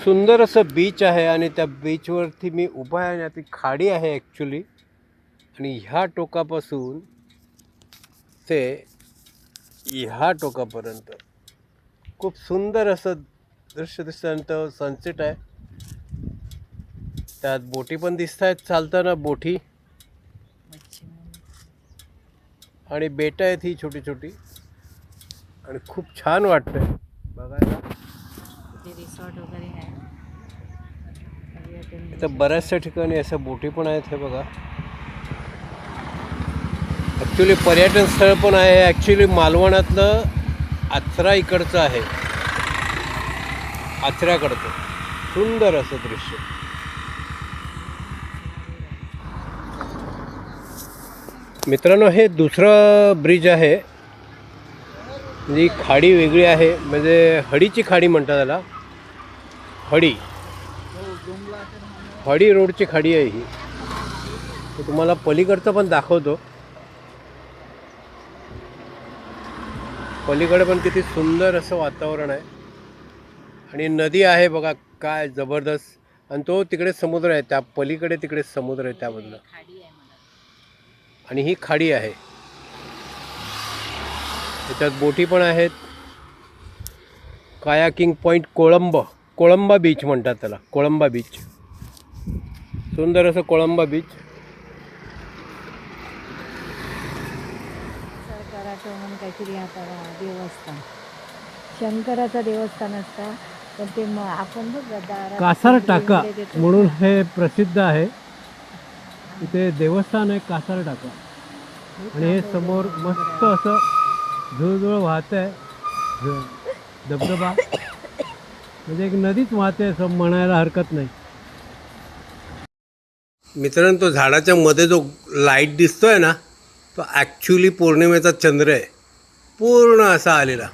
सुंदर असं बीच आहे आणि त्या बीचवरती मी उभा आहे आणि ती खाडी आहे ॲक्च्युली. आणि ह्या टोकापासून ते ह्या टोकापर्यंत खूप सुंदर असं दृश्य दिसतं. सनसेट आहे. त्यात बोटी पण दिसत आहेत चालताना, बोटी आणि बेटं आहेत ही छोटी छोटी आणि खूप छान वाटतंय बघायला. रिसॉर्ट वगैरे आहे. इथं बऱ्याचशा ठिकाणी अशा बोटी पण आहेत. हे बघा, ॲक्च्युली पर्यटन स्थळ पण आहे. ॲक्च्युली मालवणातलं आचरा इकडचं आहे, आचऱ्याकडचं सुंदर असं दृश्य. मित्रांनो, हे दुसरं ब्रिज आहे. म्हणजे खाडी वेगळी आहे, म्हणजे हडीची खाडी म्हणतात त्याला. हडी रोडची खाडी आहे ही. तर तुम्हाला पलीकडचं पण दाखवतो. पलीकडे पण किती सुंदर असं वातावरण आहे आणि नदी आहे बघा, काय जबरदस्त. आणि तो तिकडे समुद्र आहे, त्या पलीकडे तिकडे समुद्र आहे त्यामधलं. आणि ही खाडी आहे. त्याच्यात बोटी पण आहेत. कायाकिंग पॉईंट कोळंबा बीच म्हणतात त्याला, कोळंबा बीच. सुंदर असं कोळंबा बीच. सरकाराचं म्हणून काहीतरी आता देवस्थान, शंकराचं देवस्थान असतं. पण ते आपण बघ कासार टाका म्हणून हे प्रसिद्ध आहे. इथे देवस्थान आहे कासार टाका. आणि हे समोर मस्त असं झुळझुळ वाहत आहे धबधबा. म्हणजे एक नदीच वाहते असं म्हणायला हरकत नाही. मित्रांनो, तो झाडाच्या मध्ये जो लाईट दिसतोय ना, तो ॲक्च्युली पौर्णिमेचा चंद्र आहे, पूर्ण असा आलेला.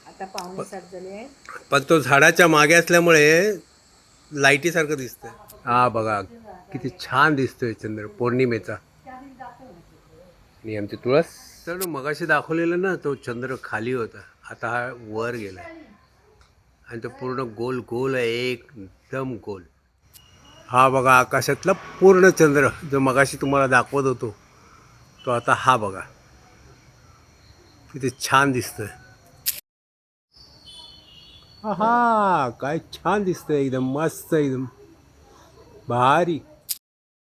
आता पाहुणे 7 झाले आहे. पण तो झाडाच्या मागे असल्यामुळे लाईटीसारखं दिसतंय. हा बघा किती छान दिसतोय चंद्र पौर्णिमेचा. आणि आमची तुळस. तर मगाशी दाखवलेलं ना, तो चंद्र खाली होता, आता हा वर गेला आणि तो पूर्ण गोल गोल आहे, एकदम गोल. हा बघा आकाशातला पूर्ण चंद्र जो मगाशी तुम्हाला दाखवत होतो, तो आता हा बघा किती छान दिसतोय. हा काय छान दिसतंय, एकदम मस्त, एकदम भारी.